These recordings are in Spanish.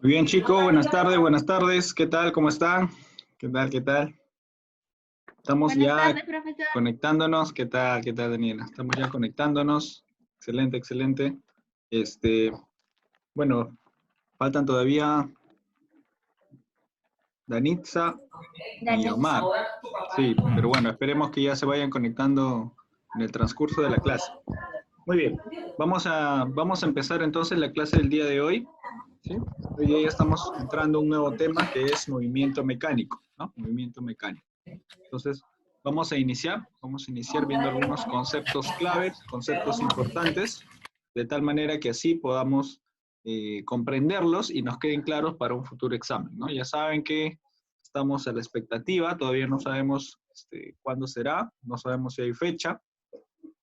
Muy bien, chicos, buenas tardes, ¿qué tal? ¿Cómo están? ¿Qué tal, qué tal? Estamos Buenas ya tardes, profesor. conectándonos, ¿qué tal, Daniela? Estamos ya conectándonos, excelente, excelente. Bueno, faltan todavía Danitza y Omar. Sí, pero bueno, esperemos que ya se vayan conectando en el transcurso de la clase. Muy bien, vamos a empezar entonces la clase del día de hoy. ¿Sí? Hoy día ya estamos entrando a un nuevo tema que es movimiento mecánico, ¿no? Movimiento mecánico. Entonces, vamos a iniciar viendo algunos conceptos claves, conceptos importantes, de tal manera que así podamos comprenderlos y nos queden claros para un futuro examen, ¿no? Ya saben que estamos a la expectativa, todavía no sabemos cuándo será, no sabemos si hay fecha,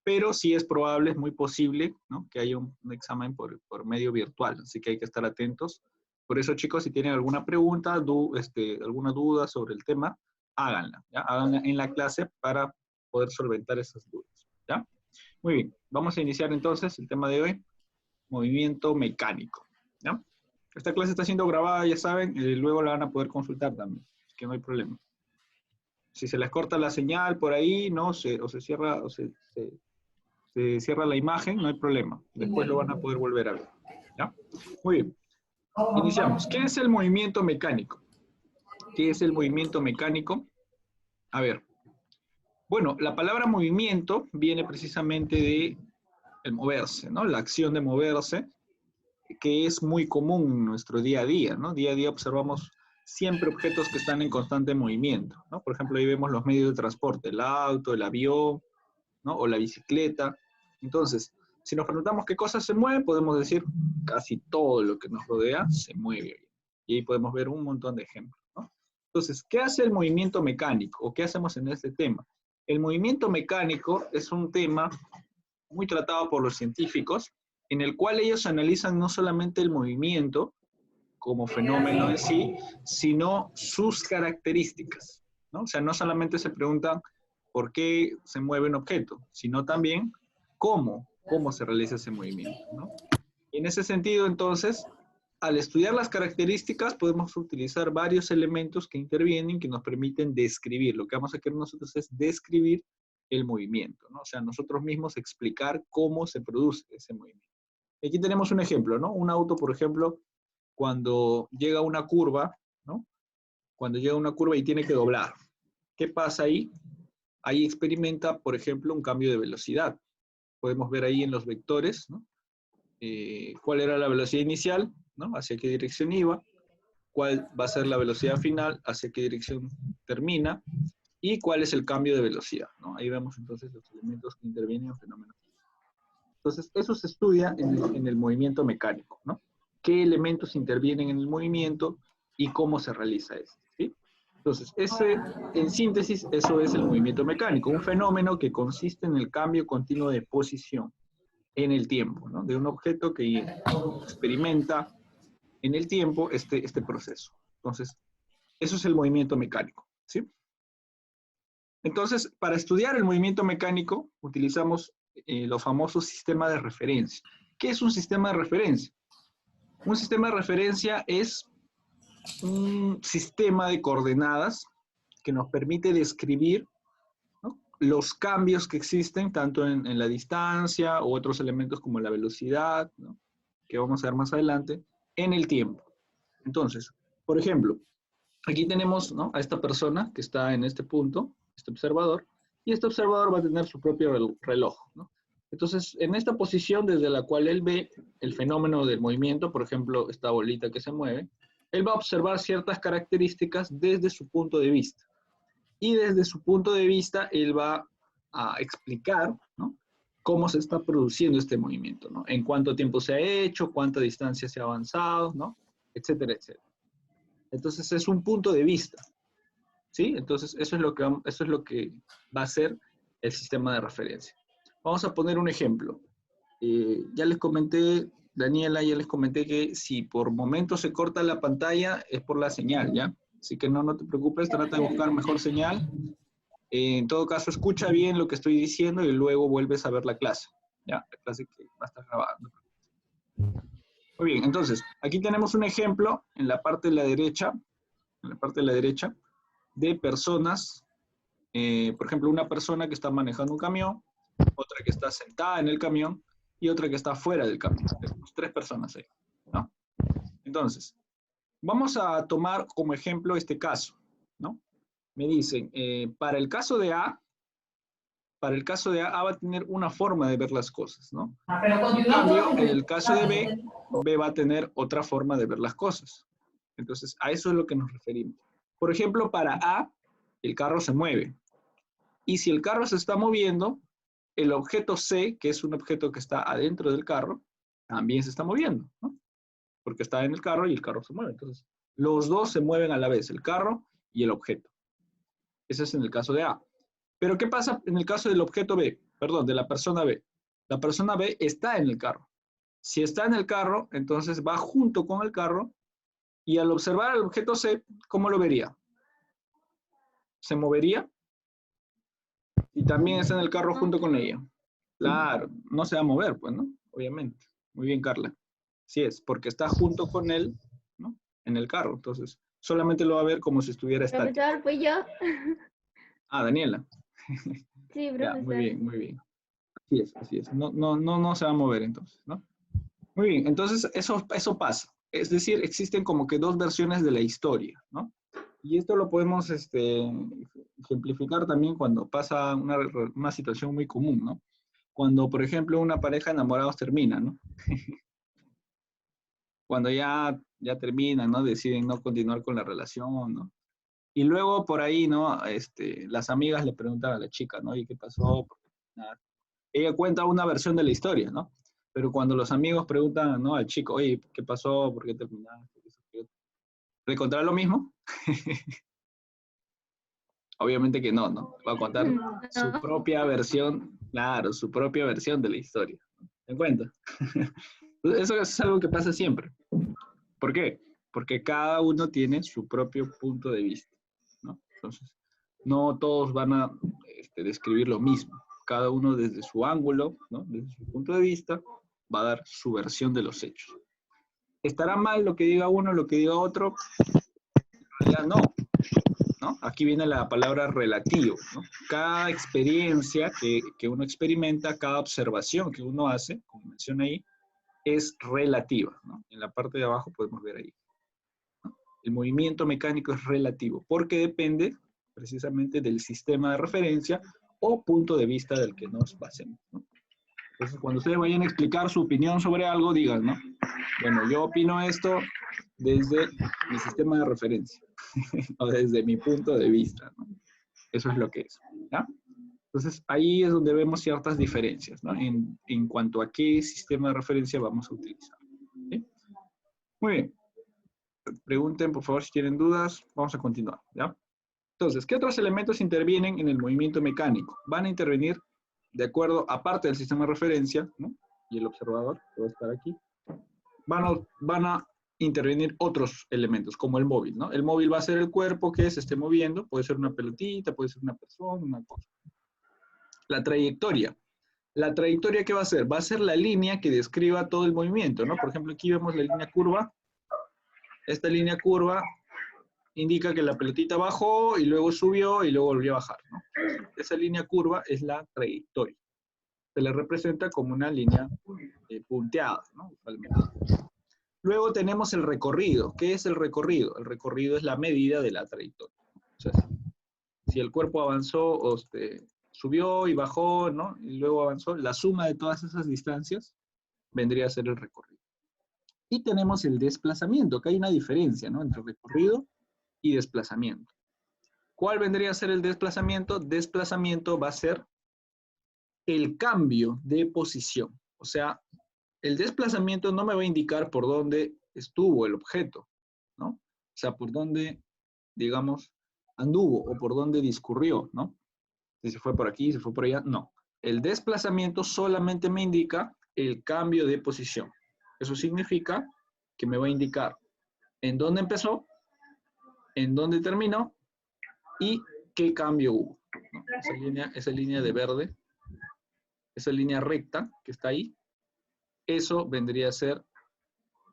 pero sí es probable, es muy posible, ¿no?, que haya un examen por medio virtual, así que hay que estar atentos. Por eso, chicos, si tienen alguna pregunta, alguna duda sobre el tema, háganla, ¿ya? Háganla en la clase para poder solventar esas dudas, ¿ya? Muy bien, vamos a iniciar entonces el tema de hoy, movimiento mecánico, ¿ya? Esta clase está siendo grabada, ya saben, luego la van a poder consultar también, así que no hay problema. Si se les corta la señal por ahí, ¿no? O se cierra, se cierra la imagen, no hay problema. Después lo van a poder volver a ver, ¿ya? Muy bien. Iniciamos. ¿Qué es el movimiento mecánico? ¿Qué es el movimiento mecánico? A ver. Bueno, la palabra movimiento viene precisamente de el moverse, ¿no? La acción de moverse. que es muy común en nuestro día a día, ¿no? Día a día observamos siempre objetos que están en constante movimiento, ¿no? Por ejemplo, ahí vemos los medios de transporte, el auto, el avión, ¿no? O la bicicleta. Entonces, si nos preguntamos qué cosas se mueven, podemos decir casi todo lo que nos rodea se mueve. Y ahí podemos ver un montón de ejemplos, ¿no? Entonces, ¿qué hace el movimiento mecánico? ¿O qué hacemos en este tema? El movimiento mecánico es un tema muy tratado por los científicos, en el cual ellos analizan no solamente el movimiento como fenómeno en sí, sino sus características, ¿no? O sea, no solamente se preguntan por qué se mueve un objeto, sino también cómo se realiza ese movimiento, ¿no? Y en ese sentido, entonces, al estudiar las características, podemos utilizar varios elementos que intervienen, que nos permiten describir. Lo que vamos a querer nosotros es describir el movimiento, ¿no? O sea, nosotros mismos explicar cómo se produce ese movimiento. Aquí tenemos un ejemplo, ¿no? Un auto, por ejemplo, cuando llega a una curva, ¿no? Cuando llega a una curva y tiene que doblar. ¿Qué pasa ahí? Ahí experimenta, por ejemplo, un cambio de velocidad. Podemos ver ahí en los vectores, ¿no? Cuál era la velocidad inicial, ¿no? Hacia qué dirección iba, cuál va a ser la velocidad final, hacia qué dirección termina, y cuál es el cambio de velocidad, ¿no? Ahí vemos entonces los elementos que intervienen en fenómenos. Entonces, eso se estudia en el movimiento mecánico, ¿no? ¿Qué elementos intervienen en el movimiento y cómo se realiza eso? ¿Sí? Entonces, en síntesis, eso es el movimiento mecánico, un fenómeno que consiste en el cambio continuo de posición en el tiempo, ¿no? De un objeto que experimenta en el tiempo este proceso. Entonces, eso es el movimiento mecánico, ¿sí? Entonces, para estudiar el movimiento mecánico, utilizamos los famosos sistemas de referencia. ¿Qué es un sistema de referencia? Un sistema de referencia es un sistema de coordenadas que nos permite describir, ¿no?, los cambios que existen tanto en la distancia o otros elementos como la velocidad, ¿no?, que vamos a ver más adelante, en el tiempo. Entonces, por ejemplo, aquí tenemos, ¿no?, a esta persona que está en este punto, este observador, y este observador va a tener su propio reloj, ¿no? Entonces, en esta posición desde la cual él ve el fenómeno del movimiento, por ejemplo, esta bolita que se mueve, él va a observar ciertas características desde su punto de vista. Y desde su punto de vista, él va a explicar, ¿no?, cómo se está produciendo este movimiento, ¿no? En cuánto tiempo se ha hecho, cuánta distancia se ha avanzado, ¿no?, etcétera, etcétera. Entonces, es un punto de vista, ¿sí? Entonces, eso es lo que va a ser el sistema de referencia. Vamos a poner un ejemplo. Ya les comenté, Daniela, ya les comenté que si por momentos se corta la pantalla es por la señal, ¿ya? Así que no te preocupes, trata de buscar mejor señal. En todo caso, escucha bien lo que estoy diciendo y luego vuelves a ver la clase, ¿ya? La clase que va a estar grabada. Muy bien, entonces, aquí tenemos un ejemplo en la parte de la derecha, de personas, por ejemplo, una persona que está manejando un camión, otra que está sentada en el camión y otra que está fuera del camión. Tenemos 3 personas ahí, ¿no? Entonces, vamos a tomar como ejemplo este caso, ¿no? Me dicen, para el caso de A, A va a tener una forma de ver las cosas, ¿no? En cambio, en el caso de B, B va a tener otra forma de ver las cosas. Entonces, a eso es lo que nos referimos. Por ejemplo, para A, el carro se mueve. Y si el carro se está moviendo, el objeto C, que es un objeto que está adentro del carro, también se está moviendo, ¿no? Porque está en el carro y el carro se mueve. Entonces, los dos se mueven a la vez, el carro y el objeto. Ese es en el caso de A. Pero ¿qué pasa en el caso del objeto B? Perdón, de la persona B. La persona B está en el carro. Si está en el carro, entonces va junto con el carro y al observar al objeto C, ¿cómo lo vería? ¿Se movería? Y también está en el carro junto con ella. Claro, no se va a mover, pues, ¿no? Obviamente. Muy bien, Carla. Sí es, porque está junto con él, ¿no?, en el carro. Entonces, solamente lo va a ver como si estuviera estático. Profesor, fui yo. Ah, Daniela. Sí, Ya, muy profesor. bien, muy bien. Así es. No se va a mover entonces, ¿no? Muy bien, entonces eso pasa. Es decir, existen como que 2 versiones de la historia, ¿no? Y esto lo podemos ejemplificar también cuando pasa una situación muy común, ¿no? Cuando, por ejemplo, una pareja de enamorados termina, ¿no? Cuando ya terminan, ¿no? Deciden no continuar con la relación, ¿no? Y luego por ahí, ¿no? Las amigas le preguntan a la chica, ¿no? ¿Y qué pasó? Nada. Ella cuenta una versión de la historia, ¿no? Pero cuando los amigos preguntan, ¿no? Al chico, oye, ¿qué pasó? ¿Por qué terminaste? ¿Le contará lo mismo? Obviamente que no, ¿no? Va a contar su No. propia versión, claro, su propia versión de la historia. ¿Te das cuenta? Eso es algo que pasa siempre. ¿Por qué? Porque cada uno tiene su propio punto de vista, ¿no? Entonces, no todos van a describir lo mismo. Cada uno desde su ángulo, ¿no? Desde su punto de vista, va a dar su versión de los hechos. ¿Estará mal lo que diga uno, lo que diga otro? En realidad no, ¿no? Aquí viene la palabra relativo, ¿no? Cada experiencia que uno experimenta, cada observación que uno hace, como menciona ahí, es relativa, ¿no? En la parte de abajo podemos ver ahí. El movimiento mecánico es relativo porque depende precisamente del sistema de referencia o punto de vista del que nos basemos, ¿no? Entonces, cuando ustedes vayan a explicar su opinión sobre algo, digan, ¿no? Bueno, yo opino esto desde mi sistema de referencia o desde mi punto de vista, ¿no? Eso es lo que es, ¿ya? Entonces, ahí es donde vemos ciertas diferencias, ¿no? En cuanto a qué sistema de referencia vamos a utilizar, ¿sí? Muy bien. Pregunten, por favor, si tienen dudas. Vamos a continuar, ¿ya? Entonces, ¿qué otros elementos intervienen en el movimiento mecánico? Van a intervenir de acuerdo, aparte del sistema de referencia, ¿no? Y el observador, que va a estar aquí, van a intervenir otros elementos, como el móvil, ¿no? El móvil va a ser el cuerpo que se esté moviendo, puede ser una pelotita, puede ser una persona, una cosa. La trayectoria. La trayectoria, ¿qué va a ser? Va a ser la línea que describa todo el movimiento, ¿no? Por ejemplo, aquí vemos la línea curva. Esta línea curva indica que la pelotita bajó y luego subió y luego volvió a bajar, ¿no? Esa línea curva es la trayectoria. Se le representa como una línea punteada, ¿no? Usualmente. Luego tenemos el recorrido. ¿Qué es el recorrido? El recorrido es la medida de la trayectoria. O sea, si el cuerpo avanzó, o subió y bajó, ¿no? Y luego avanzó, la suma de todas esas distancias vendría a ser el recorrido. Y tenemos el desplazamiento, que hay una diferencia, ¿no? Entre recorrido y desplazamiento. ¿Cuál vendría a ser el desplazamiento? Desplazamiento va a ser el cambio de posición. O sea, el desplazamiento no me va a indicar por dónde estuvo el objeto, ¿no? O sea, por dónde, digamos, anduvo o por dónde discurrió, ¿no? Si se fue por aquí, si se fue por allá, no. El desplazamiento solamente me indica el cambio de posición. Eso significa que me va a indicar en dónde empezó, en dónde terminó y qué cambio hubo, ¿no? Esa línea de verde, esa línea recta que está ahí, eso vendría a ser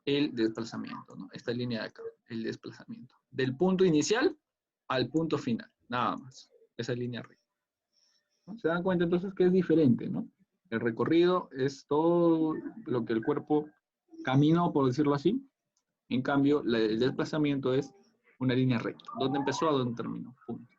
el desplazamiento, ¿no? Esta línea de acá, el desplazamiento. Del punto inicial al punto final, nada más. Esa línea recta, ¿no? Se dan cuenta entonces que es diferente, ¿no? El recorrido es todo lo que el cuerpo caminó, por decirlo así. En cambio, el desplazamiento es una línea recta. ¿Dónde empezó a dónde terminó? Punto.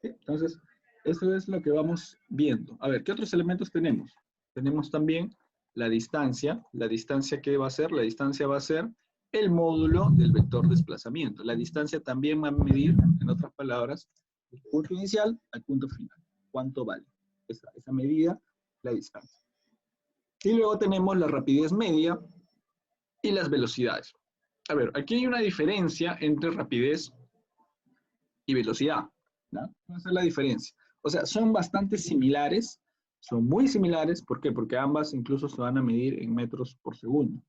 ¿Sí? Entonces, eso es lo que vamos viendo. A ver, ¿qué otros elementos tenemos? Tenemos también la distancia. ¿La distancia qué va a ser? La distancia va a ser el módulo del vector desplazamiento. La distancia también va a medir, en otras palabras, el punto inicial al punto final. ¿Cuánto vale esa medida? La distancia. Y luego tenemos la rapidez media y las velocidades. A ver, aquí hay una diferencia entre rapidez y velocidad, ¿no? Esa es la diferencia. O sea, son bastante similares, son muy similares. ¿Por qué? Porque ambas incluso se van a medir en metros por segundo.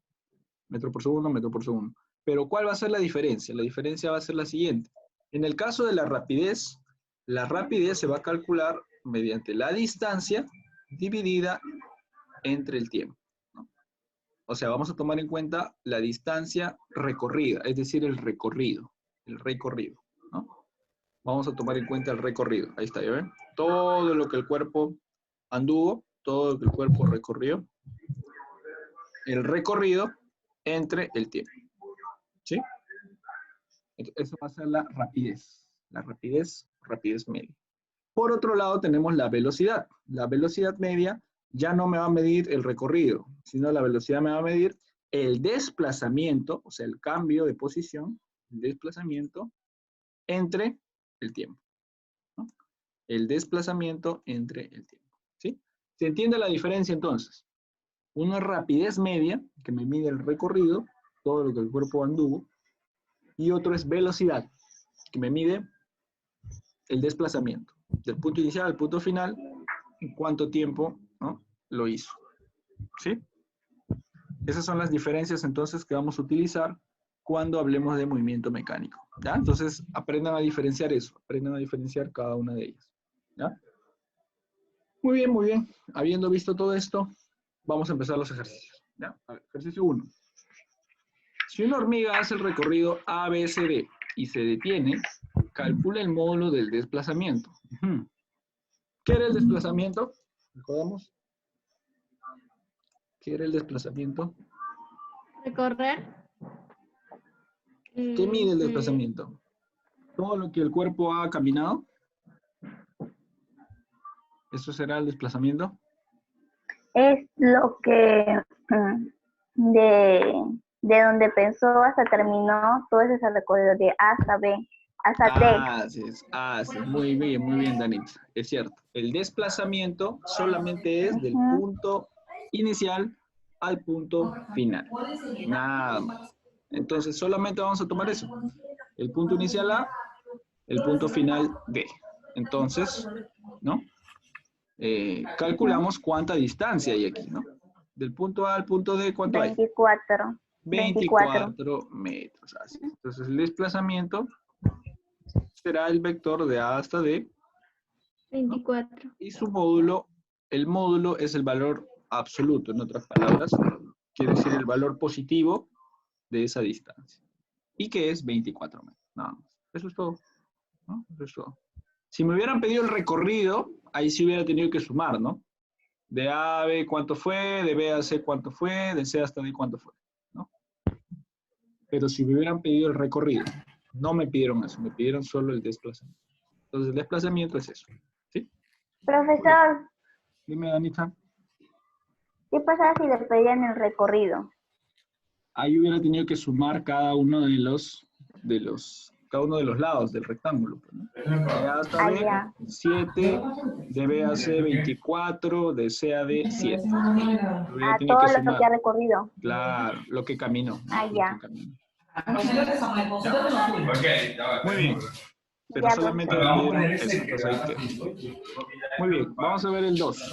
Metro por segundo, metro por segundo. Pero ¿cuál va a ser la diferencia? La diferencia va a ser la siguiente. En el caso de la rapidez se va a calcular mediante la distancia dividida entre el tiempo, ¿no? O sea, vamos a tomar en cuenta la distancia recorrida, es decir, el recorrido, ¿no? Vamos a tomar en cuenta el recorrido. Ahí está, ¿ya ven? Todo lo que el cuerpo anduvo, todo lo que el cuerpo recorrió, el recorrido entre el tiempo, ¿sí? Eso va a ser la rapidez media. Por otro lado tenemos la velocidad. La velocidad media ya no me va a medir el recorrido, sino la velocidad me va a medir el desplazamiento, o sea, el cambio de posición, el desplazamiento entre el tiempo, ¿no? El desplazamiento entre el tiempo, ¿sí? ¿Se entiende la diferencia entonces? Uno es rapidez media, que me mide el recorrido, todo lo que el cuerpo anduvo, y otro es velocidad, que me mide el desplazamiento, del punto inicial al punto final, en cuánto tiempo, ¿no?, lo hizo, ¿sí? Esas son las diferencias entonces que vamos a utilizar cuando hablemos de movimiento mecánico, ¿ya? Entonces aprendan a diferenciar eso, aprendan a diferenciar cada una de ellas, ¿ya? Muy bien, muy bien. Habiendo visto todo esto, vamos a empezar los ejercicios, ¿ya? A ver, ejercicio 1. Si una hormiga hace el recorrido A, B, C, D y se detiene, calcula el módulo del desplazamiento. ¿Qué era el desplazamiento? ¿Recordamos? ¿Qué era el desplazamiento? Recorrer. ¿Qué mide el desplazamiento? Todo lo que el cuerpo ha caminado. ¿Eso será el desplazamiento? Es lo que de donde pensó hasta terminó todo ese recorrido de A hasta B, hasta Sí, muy bien, Danitza. Es cierto. El desplazamiento solamente es del punto inicial al punto final. Nada más. Entonces, solamente vamos a tomar eso. El punto inicial A, el punto final B. Entonces, ¿no? Calculamos cuánta distancia hay aquí, ¿no? Del punto A al punto D, ¿cuánto 24. hay? 24 metros. Así es. Entonces, el desplazamiento será el vector de A hasta D. 24. Y su módulo, el módulo es el valor absoluto, en otras palabras, quiere decir el valor positivo de esa distancia. Y que es 24 metros, nada más. Eso es todo, ¿no? Eso es todo. Si me hubieran pedido el recorrido, ahí sí hubiera tenido que sumar, ¿no? De A a B cuánto fue, de B a C cuánto fue, de C hasta D cuánto fue, ¿no? Pero si me hubieran pedido el recorrido, no me pidieron eso, me pidieron solo el desplazamiento. Entonces el desplazamiento es eso, ¿sí? Profesor, Dime, Danita. ¿qué pasa si le pedían el recorrido? Ahí hubiera tenido que sumar cada uno de los lados del rectángulo, ¿no? De A hasta B, 7, de B a C, 24, de C a D, 7. Hubiera tenido Todo que lo sumar. que ha recorrido. Claro, lo que caminó. Ya. Muy bien. Pero Ya, solamente me pidieron eso, entonces ahí queda. Muy bien, vamos a ver el 2.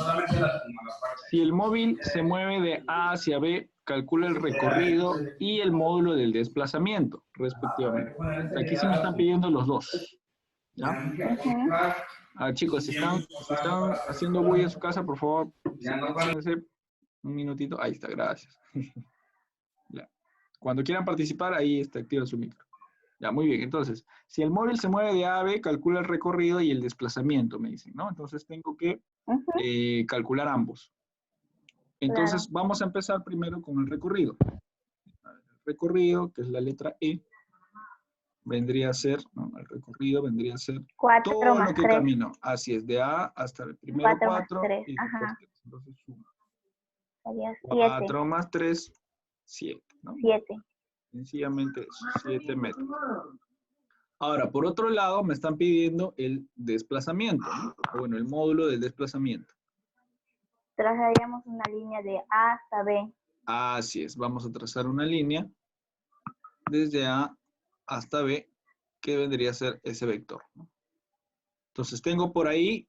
Si el móvil se mueve de A hacia B, calcula el recorrido y el módulo del desplazamiento, respectivamente. Aquí sí me están pidiendo los dos, ¿ya? Chicos, si están haciendo bulla en su casa, por favor, siéntense un minutito. Ahí está, gracias. Ya. Cuando quieran participar, ahí está, activa su micro. Ya, muy bien. Entonces, si el móvil se mueve de A a B, calcula el recorrido y el desplazamiento, me dicen, ¿no? Entonces tengo que calcular ambos. Entonces, vamos a empezar primero con el recorrido. El recorrido, que es la letra E, vendría a ser, ¿no? El recorrido vendría a ser 4 todo más lo que 3. camino. Así es, de A hasta el primero 4 más 4 3, y después ajá. 3. Entonces suma. Sería 4 más 3, 7, ¿no? 7. Sencillamente eso, 7 metros. Ahora, por otro lado, me están pidiendo el desplazamiento, ¿no? Bueno, el módulo del desplazamiento. Trazaríamos una línea de A hasta B. Así es, vamos a trazar una línea desde A hasta B, que vendría a ser ese vector, ¿no? Entonces, tengo por ahí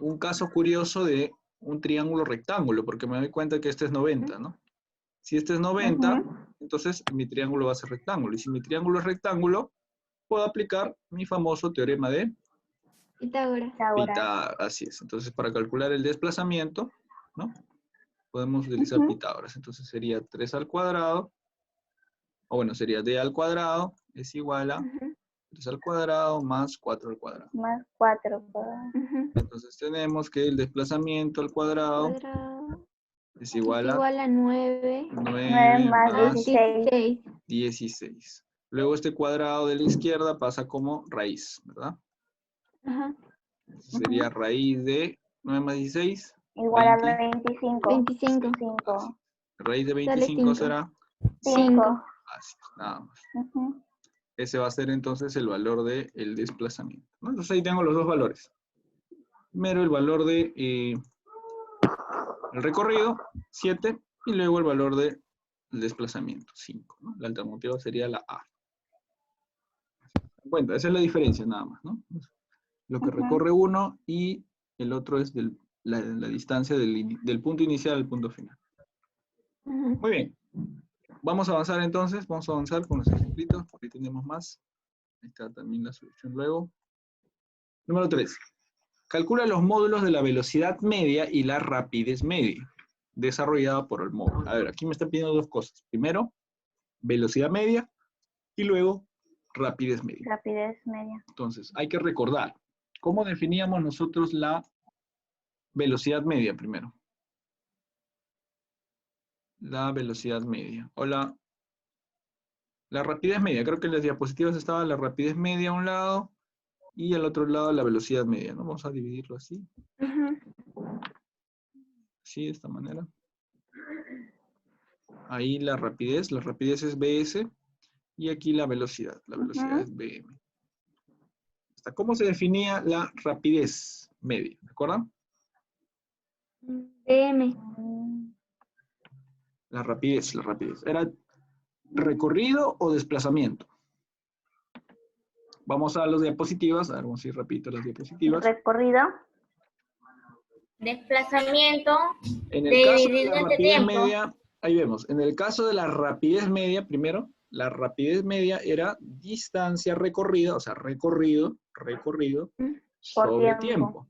un caso curioso de un triángulo rectángulo, porque me doy cuenta que este es 90, ¿no? Si este es 90, entonces mi triángulo va a ser rectángulo. Y si mi triángulo es rectángulo, puedo aplicar mi famoso teorema de Pitágoras. Pitágoras. Así es. Entonces, para calcular el desplazamiento, ¿no? Podemos utilizar Pitágoras. Entonces, sería 3 al cuadrado, o bueno, sería D al cuadrado, es igual a 3 al cuadrado más 4 al cuadrado. Más 4. Entonces, tenemos que el desplazamiento al cuadrado es igual a 9 9 más 16. 16. Luego este cuadrado de la izquierda pasa como raíz, ¿verdad? Ajá. Entonces sería raíz de 9 más 16. Igual a 25. 25. Raíz de Sale 25 cinco. será 5. así, nada más. Ese va a ser entonces el valor del desplazamiento, ¿no? Entonces ahí tengo los dos valores. Primero el valor de el recorrido, 7, y luego el valor del desplazamiento, 5, ¿no? La alternativa sería la A. Bueno, esa es la diferencia nada más, ¿no? Lo que recorre uno y el otro es la distancia del punto inicial al punto final. Muy bien. Vamos a avanzar entonces, vamos a avanzar con los ejemplitos, porque tenemos más. Ahí está también la solución luego. Número 3. Calcula los módulos de la velocidad media y la rapidez media, desarrollada por el módulo. A ver, aquí me están pidiendo dos cosas. Primero, velocidad media, y luego, rapidez media. Rapidez media. Entonces, hay que recordar, ¿cómo definíamos nosotros la velocidad media primero? La velocidad media. O la rapidez media. Creo que en las diapositivas estaba la rapidez media a un lado y al otro lado la velocidad media, ¿no? Vamos a dividirlo así. Así, de esta manera. Ahí la rapidez es BS, y aquí la velocidad es BM. ¿Hasta cómo se definía la rapidez media? ¿Recuerdan? BM. La rapidez. ¿Era recorrido o desplazamiento? Vamos a las diapositivas, a ver, vamos a ir rapidito a las diapositivas. Recorrido. Desplazamiento En el caso de dividido la entre rapidez tiempo. media, ahí vemos, en el caso de la rapidez media, primero, la rapidez media era distancia recorrida, o sea, recorrido sobre tiempo.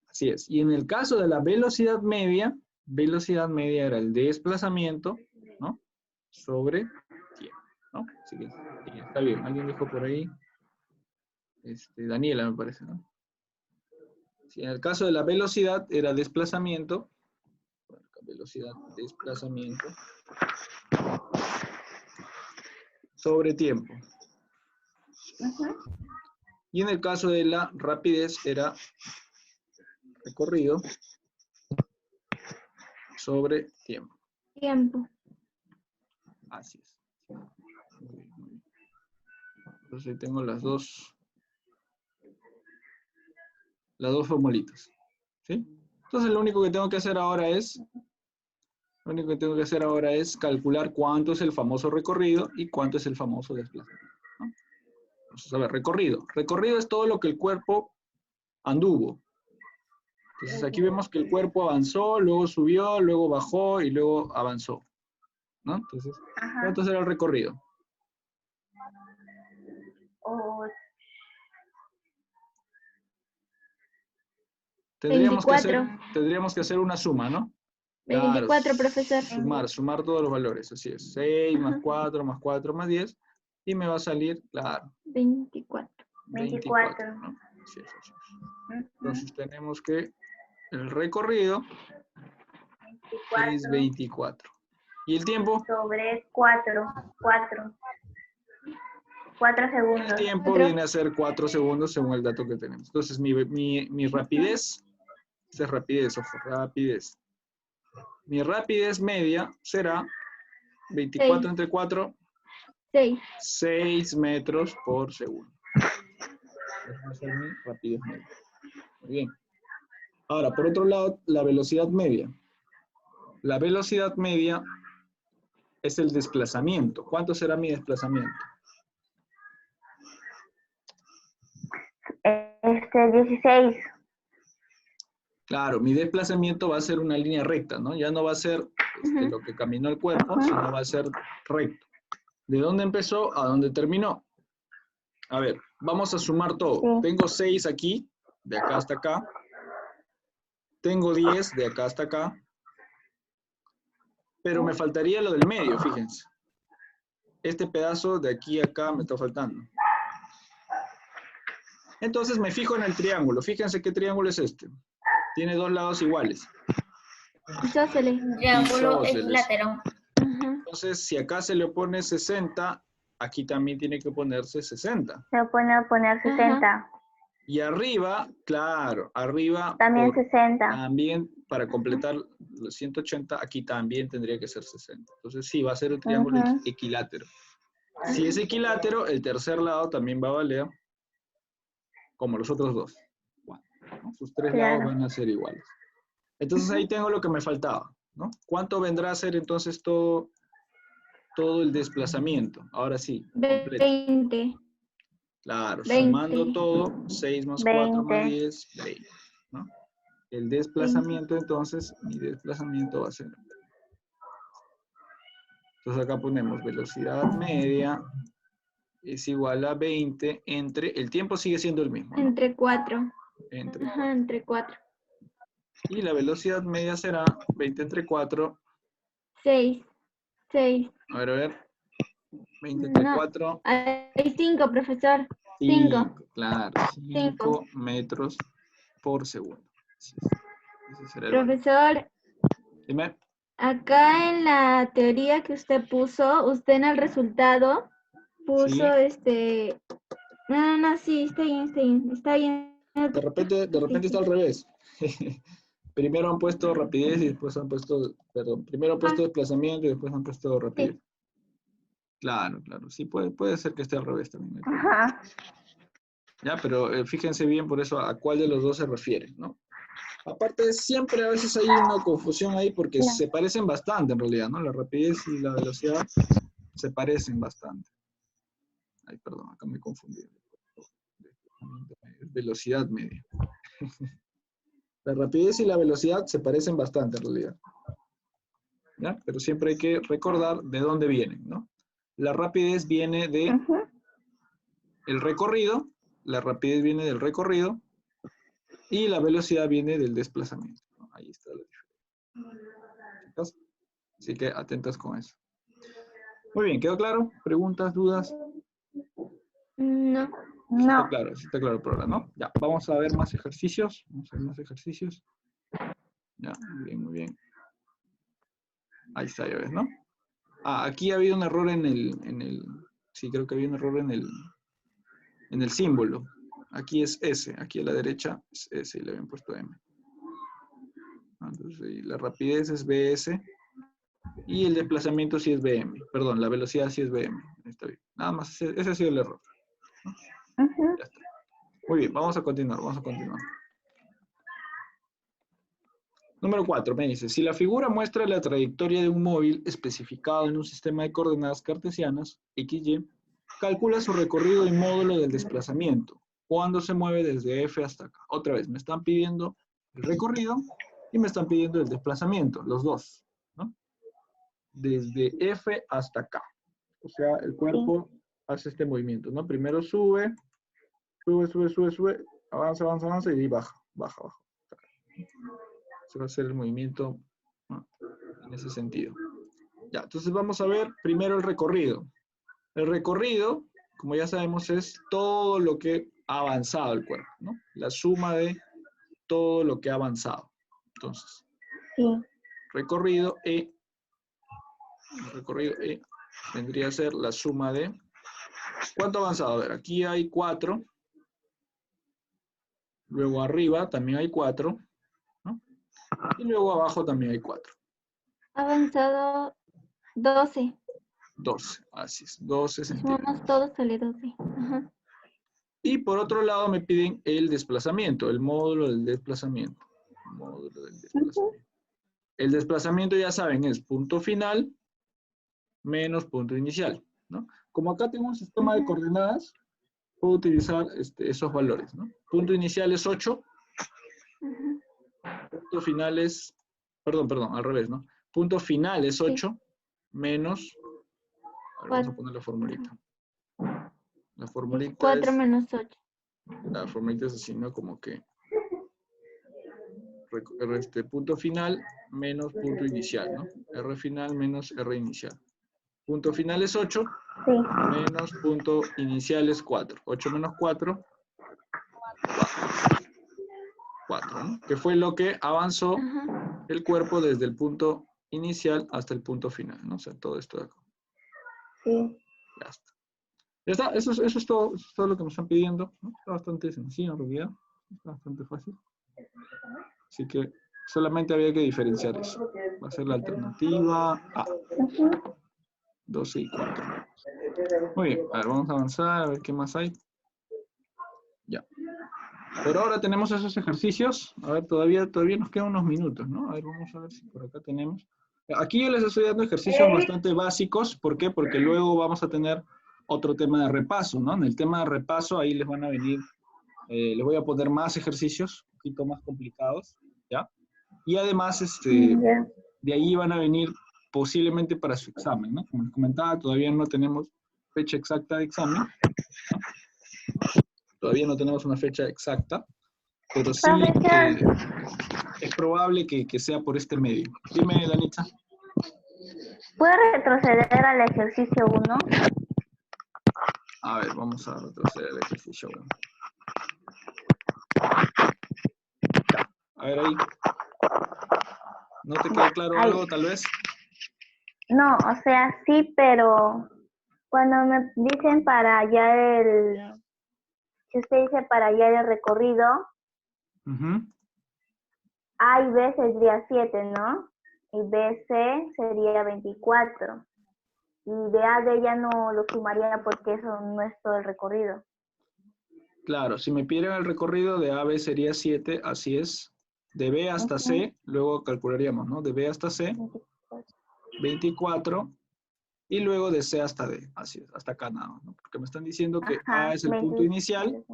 Así es. Y en el caso de la velocidad media era el desplazamiento, ¿no? Sobre tiempo, ¿no? Así que, sí, está bien. Alguien dijo por ahí, Daniela me parece, ¿no? Si en el caso de la velocidad era desplazamiento, velocidad, desplazamiento, sobre tiempo. Y en el caso de la rapidez era recorrido sobre tiempo. Así es. Muy bien, muy bien. Entonces ahí tengo las dos formulitas. ¿Sí? Entonces lo único que tengo que hacer ahora es calcular cuánto es el famoso recorrido y cuánto es el famoso desplazamiento, ¿no? Entonces, a ver, recorrido. Recorrido es todo lo que el cuerpo anduvo. Entonces aquí vemos que el cuerpo avanzó, luego subió, luego bajó y luego avanzó, ¿no? Entonces, ¿cuánto será el recorrido? Tendríamos que hacer una suma, ¿no? 24, claro, profesor. Sumar todos los valores, así es. 6 más 4 más 4 más 10, y me va a salir, claro, 24. 24. ¿no? Así es. Entonces tenemos que el recorrido 24. es 24. ¿Y el tiempo? Sobre 4 segundos. El tiempo viene a ser 4 segundos según el dato que tenemos. Entonces mi rapidez, esta es rapidez, ojo, rapidez. Mi rapidez media será 24 6. entre 4, 6. 6 metros por segundo. Esa va a ser mi rapidez media. Muy bien. Ahora, por otro lado, la velocidad media. La velocidad media es el desplazamiento. ¿Cuánto será mi desplazamiento? 16. Claro, mi desplazamiento va a ser una línea recta, ¿no? Ya no va a ser lo que caminó el cuerpo, sino va a ser recto. ¿De dónde empezó a dónde terminó? A ver, vamos a sumar todo. Sí. Tengo 6 aquí, de acá hasta acá. Tengo 10 de acá hasta acá. Pero me faltaría lo del medio, fíjense. Este pedazo de aquí a acá me está faltando. Entonces me fijo en el triángulo. Fíjense qué triángulo es este. Tiene dos lados iguales. Isósceles. Triángulo Isósceles. equilátero. Entonces, si acá se le pone 60, aquí también tiene que ponerse 60. Se pone a poner 60. Y arriba, claro, arriba. También 60. También para completar los 180, aquí también tendría que ser 60. Entonces sí, va a ser un triángulo equilátero. Si es equilátero, el tercer lado también va a valer como los otros dos. Bueno, ¿no? Sus tres lados van a ser iguales. Entonces ahí tengo lo que me faltaba, ¿no? ¿Cuánto vendrá a ser entonces todo el desplazamiento? Ahora sí, completo. 20. Claro, 20. sumando todo, 6 más 4 más 10, 20, ¿no? El desplazamiento, entonces, mi desplazamiento va a ser. Entonces acá ponemos velocidad media es igual a 20 entre, el tiempo sigue siendo el mismo, ¿no? Entre 4. Entre Ajá, 4. entre 4. Y la velocidad media será 20 entre 4. 6. 6. A ver. 20 entre No. 4. Hay 5, profesor. 5, 5. claro. 5 metros por segundo. Así es. Ese será el valor. Profesor, Dime. acá en la teoría que usted puso, usted en el resultado puso Sí. No, sí, está bien. De repente está al revés. Primero han puesto rapidez y después han puesto, perdón, primero han puesto desplazamiento y después han puesto rapidez. Sí. Claro, sí, puede ser que esté al revés también. Ajá. Ya, pero fíjense bien por eso a cuál de los dos se refiere, ¿no? Aparte, siempre a veces hay una confusión ahí porque se parecen bastante en realidad, ¿no? La rapidez y la velocidad se parecen bastante. Ay, perdón, acá me confundí. Velocidad media. La rapidez y la velocidad se parecen bastante en realidad. ¿Ya? Pero siempre hay que recordar de dónde vienen, ¿no? La rapidez viene de el recorrido, la rapidez viene del recorrido y la velocidad viene del desplazamiento, ¿no? Ahí está la diferencia. Así que atentas con eso. Muy bien, ¿quedó claro? ¿Preguntas, dudas? No. Sí está claro por ahora, ¿no? Ya, vamos a ver más ejercicios. Ya, muy bien. Ahí está, ya ves, ¿no? Ah, aquí ha habido un error sí, creo que había un error en el símbolo. Aquí es S, aquí a la derecha es S y le habían puesto M. Entonces, la rapidez es BS y el desplazamiento sí es BM. Perdón, la velocidad sí es BM. Está bien. Nada más, ese ha sido el error. Ya está. Muy bien, vamos a continuar. Número 4, me dice, si la figura muestra la trayectoria de un móvil especificado en un sistema de coordenadas cartesianas, XY, calcula su recorrido y módulo del desplazamiento, cuando se mueve desde F hasta acá. Otra vez, me están pidiendo el recorrido y me están pidiendo el desplazamiento, los dos, ¿no? Desde F hasta acá. O sea, el cuerpo hace este movimiento, ¿no? Primero sube, avanza y baja. Se va a hacer el movimiento, ¿no? En ese sentido. Ya, entonces vamos a ver primero el recorrido. El recorrido, como ya sabemos, es todo lo que ha avanzado el cuerpo, ¿no? La suma de todo lo que ha avanzado. Entonces, recorrido E vendría a ser la suma de... ¿Cuánto ha avanzado? A ver, aquí hay 4. Luego arriba también hay 4. ¿No? Y luego abajo también hay 4. Ha avanzado 12. 12, así es, 12 centímetros. Sumamos todo, sale 12. Ajá. Y por otro lado me piden el desplazamiento, el módulo del desplazamiento. El desplazamiento, ya saben, es punto final menos punto inicial, ¿no? Como acá tengo un sistema de coordenadas, puedo utilizar esos valores, ¿no? Punto inicial es 8. Punto final es, perdón, al revés, ¿no? Punto final es 8 menos, vamos a poner la formulita. La formulita 4 menos 8. La formulita es así, ¿no? Como que punto final menos punto inicial, ¿no? R final menos R inicial. Punto final es 8, menos punto inicial es 4. 8 menos 4, 4, ¿no? Que fue lo que avanzó el cuerpo desde el punto inicial hasta el punto final, ¿no? O sea, todo esto de acá. Sí. Ya está. Ya está, eso es todo lo que me están pidiendo, ¿no? Está bastante sencillo en realidad, está bastante fácil. Así que solamente había que diferenciar eso. Va a ser la alternativa A, 12 y 4. Muy bien, a ver, vamos a avanzar, a ver qué más hay. Ya. Por ahora tenemos esos ejercicios. A ver, todavía nos quedan unos minutos, ¿no? A ver, vamos a ver si por acá tenemos. Aquí yo les estoy dando ejercicios bastante básicos. ¿Por qué? Porque luego vamos a tener otro tema de repaso, ¿no? En el tema de repaso ahí les van a venir, les voy a poner más ejercicios, un poquito más complicados, ¿ya? Y además, de ahí van a venir posiblemente para su examen, ¿no? Como les comentaba, todavía no tenemos fecha exacta de examen, ¿no? Todavía no tenemos una fecha exacta, pero sí es probable que sea por este medio. Dime, Danitza. ¿Puedo retroceder al ejercicio 1? A ver, vamos a retroceder al ejercicio 1. A ver ahí. ¿No te quedó claro algo, tal vez? No, o sea, sí, pero cuando me dicen para hallar si usted dice para hallar el recorrido, A y B sería 7, ¿no? Y B, C sería 24. Y de A, D ya no lo sumaría porque eso no es todo el recorrido. Claro, si me pidieran el recorrido de A a B sería 7, así es. De B hasta C, luego calcularíamos, ¿no? De B hasta C, 24. Y luego de C hasta D, así es, hasta acá nada, ¿no? Porque me están diciendo que A es el punto inicial,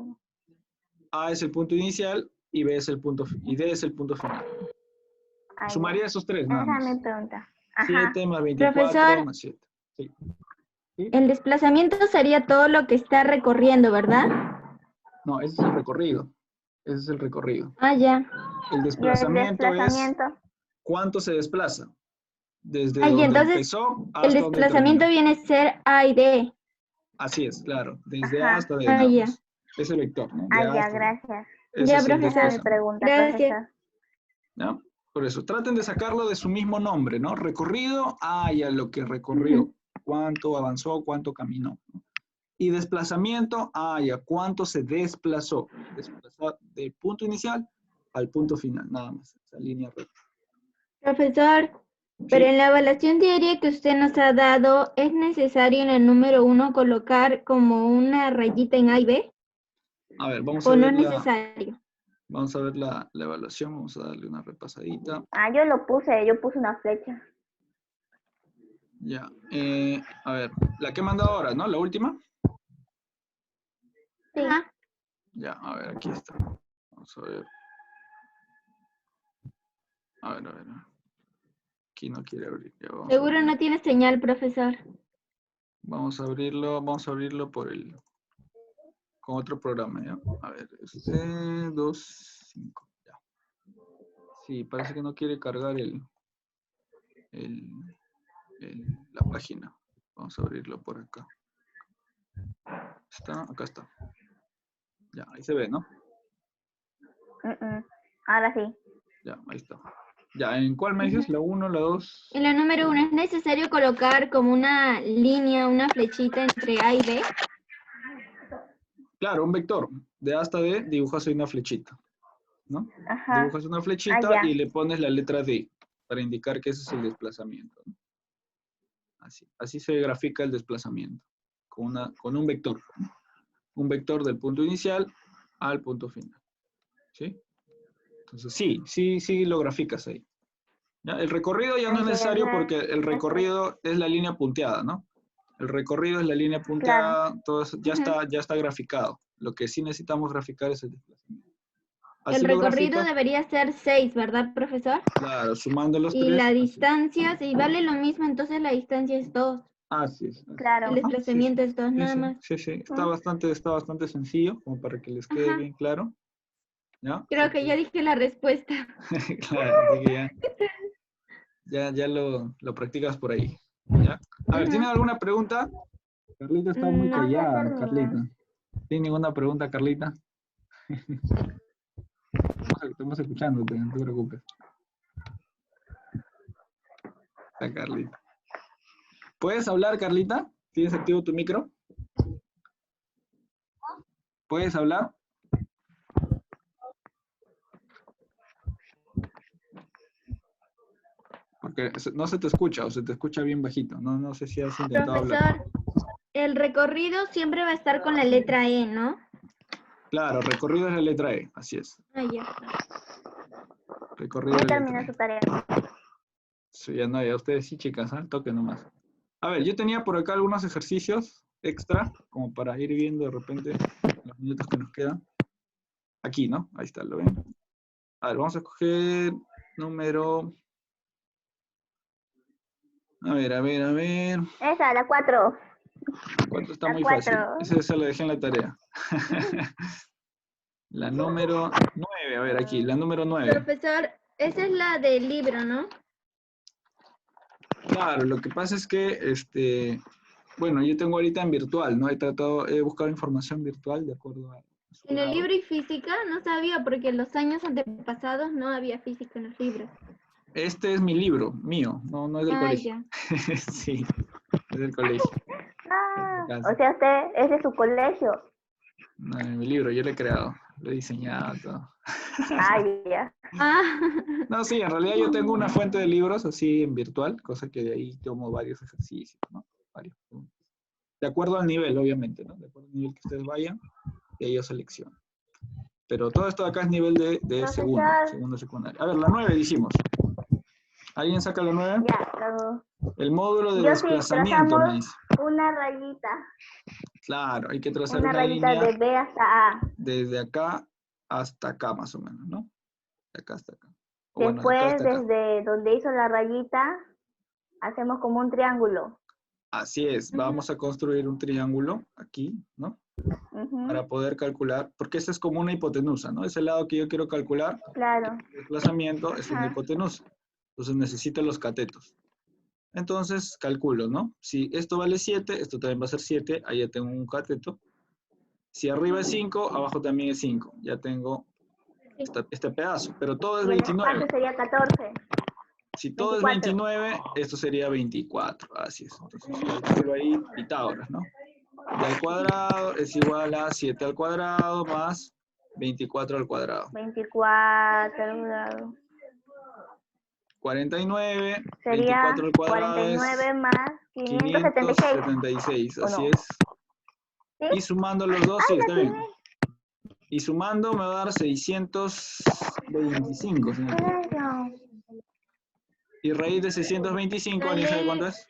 A es el punto inicial y B es el punto, y D es el punto final. Sumaría esos tres, nada más. Esa es mi pregunta. 7 más 24 Profesor, más 7. Sí. ¿Sí? El desplazamiento sería todo lo que está recorriendo, ¿verdad? No, ese es el recorrido. Ese es el recorrido. Ah, ya. El desplazamiento, es cuánto se desplaza. Desde Ah, y donde entonces empezó hasta el donde desplazamiento terminó. viene a ser A y D. Así es, claro. Desde A hasta D, Ah, nada ya. más. Ese vector, ¿no? De A ya, hasta D. gracias. Ese Ya, es el Esa era mi profesor. pregunta, Gracias. profesor. ¿No? Por eso, traten de sacarlo de su mismo nombre, ¿no? Recorrido, ya lo que recorrió. Cuánto avanzó, cuánto caminó. ¿No? Y desplazamiento, ya cuánto se desplazó. Desplazar del punto inicial al punto final, nada más. Esa línea recta. Profesor, pero ¿Sí? en la evaluación diaria que usted nos ha dado, ¿es necesario en el número 1 colocar como una rayita en A y B? A ver, vamos a ¿O no ver es necesario? Vamos a ver la evaluación, vamos a darle una repasadita. Yo puse una flecha. Ya, a ver, la que he mandado ahora, ¿no? La última. Sí. Ya, a ver, aquí está. Vamos a ver. A ver. Aquí no quiere abrir. Ya, Seguro no tiene señal, profesor. Vamos a abrirlo con otro programa, ¿ya? A ver, 2, 5, ya. Sí, parece que no quiere cargar la página. Vamos a abrirlo por acá. Acá está. Ya, ahí se ve, ¿no? Ahora sí. Ya, ahí está. Ya, ¿en cuál me dices? ¿La 1, la 2? En la número 1, ¿es necesario colocar como una línea, una flechita entre A y B? Claro, un vector. De A hasta D dibujas una flechita, ¿no? Ajá. Dibujas una flechita y le pones la letra D para indicar que ese es el desplazamiento, ¿no? Así se grafica el desplazamiento, con un vector. Un vector del punto inicial al punto final. ¿Sí? Entonces, sí lo graficas ahí. ¿Ya? El recorrido ya no es necesario porque el recorrido es la línea punteada, ¿no? El recorrido es la línea punteada, claro. Todo eso ya está graficado. Lo que sí necesitamos graficar es el desplazamiento. Así el recorrido debería ser 6, ¿verdad, profesor? Claro, sumando los 3. Y la distancia, si vale lo mismo, entonces la distancia es 2. Así es. Claro. El desplazamiento es 2, nada más. Sí. Está bastante sencillo, como para que les quede bien claro. ¿Ya? Creo que ya dije la respuesta. Claro, así que ya lo practicas por ahí. ¿Ya? A ver, ¿tienen alguna pregunta? Carlita está muy callada, Carlita. ¿Tiene ninguna pregunta, Carlita? Estamos escuchándote, no te preocupes. Carlita. ¿Puedes hablar, Carlita? ¿Tienes activo tu micro? ¿Puedes hablar? Porque no se te escucha o se te escucha bien bajito. No, no sé si has intentado hablar. Profesor, el recorrido siempre va a estar con la letra E, ¿no? Claro, recorrido es la letra E, así es. Ah, ya. Recorrido Ya es la terminó letra su tarea. E. Sí, ya no, ya ustedes sí, chicas, al toque nomás. A ver, yo tenía por acá algunos ejercicios extra, como para ir viendo de repente los minutos que nos quedan. Aquí, ¿no? Ahí está, ¿lo ven? A ver, vamos a escoger número... A ver. Esa, la 4. ¿Cuánto está La muy fácil? 4. Esa la dejé en la tarea. La número 9, a ver, aquí, la número 9. Profesor, esa es la del libro, ¿no? Claro, lo que pasa es que, bueno, yo tengo ahorita en virtual, ¿no? He buscado información virtual de acuerdo a su En el grado. libro y física no sabía, porque los años antepasados no había física en los libros. Este es mi libro, mío, no es del Ah, colegio. ya. Sí, es del colegio. Ah, Casi. o sea, usted es de su colegio. No, mi libro, yo lo he creado, lo he diseñado, todo. Ah, ya. Ah, No, sí, en realidad yo tengo una fuente de libros así en virtual, cosa que de ahí tomo varios ejercicios, ¿no? Varios puntos. De acuerdo al nivel, obviamente, ¿no? De acuerdo al nivel que ustedes vayan, y ahí yo selecciono. Pero todo esto de acá es nivel de segundo Profesor, secundario. A ver, la 9 dijimos. ¿Alguien saca la 9? ya, luego. El módulo de Yo sí, desplazamiento, me trazamos dice. una rayita. Claro, hay que trazar Una una rayita línea de B hasta A. desde acá hasta acá, más o menos, ¿no? De acá hasta acá. O bueno, de acá Después, hasta acá. desde donde hizo la rayita, hacemos como un triángulo. Así es, vamos a construir un triángulo aquí, ¿no? Ujú, Para poder calcular, porque esta es como una hipotenusa, ¿no? Ese lado que yo quiero calcular, claro. el desplazamiento, es una Ajá. hipotenusa. Entonces necesito los catetos. Entonces calculo, ¿no? Si esto vale 7, esto también va a ser 7, ahí ya tengo un cateto. Si arriba es 5, abajo también es 5. Ya tengo este pedazo, pero todo es Y el 29. espacio sería 14. Si todo es 24. 29, esto sería 24. Así es. Entonces calculo ahí Pitágoras, ¿no? Y al cuadrado es igual a 7 al cuadrado más 24 al cuadrado. 24. 49, Sería 24 al cuadrado es 49 más 576. 576, ¿O así no? es. ¿Sí? Y sumando los dos, sí, ¡Ay, la está bien. tiene! Y sumando me va a dar 625, si no me equivoco. Claro. Y raíz de 625, ¿alguien sabe cuánto sale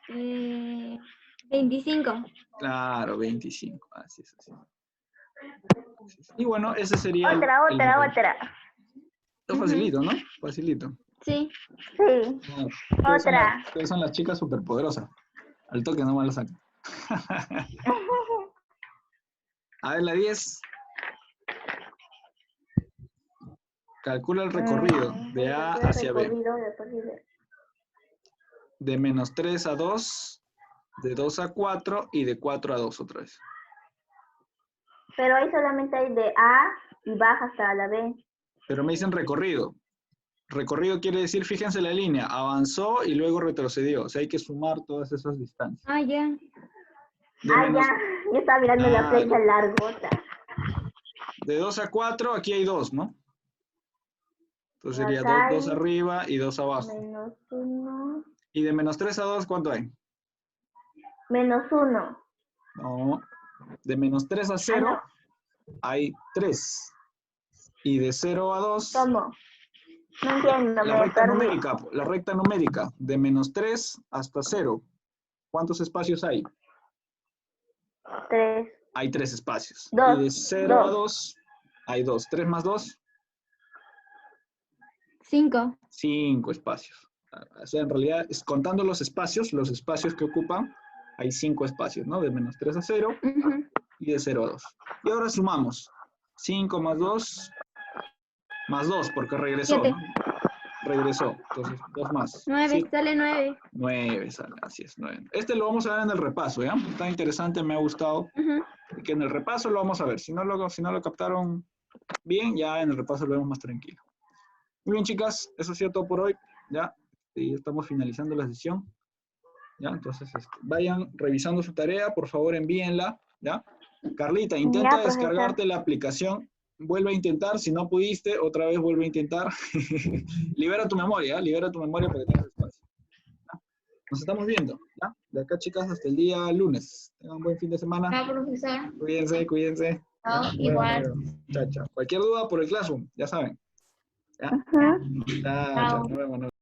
es? 25. Claro, 25, así es, así es. Y bueno, ese sería el módulo. Otra. Está Ujú. facilito, ¿no? Facilito. Sí. Sí, Ah, otra. ustedes son las chicas superpoderosas. Al toque no me lo sacan. A ver, la 10. Calcula el recorrido de A hacia B. Recorrido de posible. De menos 3 a 2, de 2 a 4 y de 4 a 2 otra vez. Pero ahí solamente hay de A y baja hasta la B. Pero me dicen recorrido. Recorrido quiere decir, fíjense la línea, avanzó y luego retrocedió. O sea, hay que sumar todas esas distancias. Ah, ya. De Ah, menos, ya. Yo estaba mirando la flecha largota. de 2 a 4, aquí hay 2, ¿no? Entonces Y sería acá 2 hay arriba y 2 abajo. menos 1. Y de menos 3 a 2, ¿cuánto hay? Menos 1. No. De menos 3 a 0 no. hay 3. Y de 0 a 2, ¿Cómo? No entiendo, la me recta perdí. numérica, de menos 3 hasta 0. ¿Cuántos espacios hay? 3. Hay 3 espacios. 2. Y de 0 a 2. 2 hay 2. 3 más 2, 5. 5 espacios. O sea, en realidad, contando los espacios que ocupan, hay 5 espacios, ¿no? De menos 3 a 0 y de 0 a 2. Y ahora sumamos. 5 más 2, porque regresó, 7. ¿no? Regresó. Entonces, 2 más. 9. Sí, Sale 9. 9 sale, así es, 9. Este lo vamos a ver en el repaso, ¿ya? Está interesante, me ha gustado. Y que en el repaso lo vamos a ver. Si no lo captaron bien, ya en el repaso lo vemos más tranquilo. Muy bien, chicas, eso ha sido todo por hoy. Ya, y estamos finalizando la sesión. ¿Ya? Entonces, vayan revisando su tarea, por favor envíenla, ¿ya? Carlita, intenta Ya, profesor. descargarte la aplicación. Vuelve a intentar. Si no pudiste, otra vez vuelve a intentar. Libera tu memoria, ¿eh? Libera tu memoria para que tengas espacio. ¿Ya? Nos estamos viendo, ¿ya? De acá, chicas, hasta el día lunes. Tengan un buen fin de semana. Ah, profesor. Cuídense, cuídense. No, Ya, igual. nos vemos. Chao, chao. Cualquier duda por el Classroom, ya saben. ¿Ya? Ajá. Chao, chao. Chao. Nos vemos.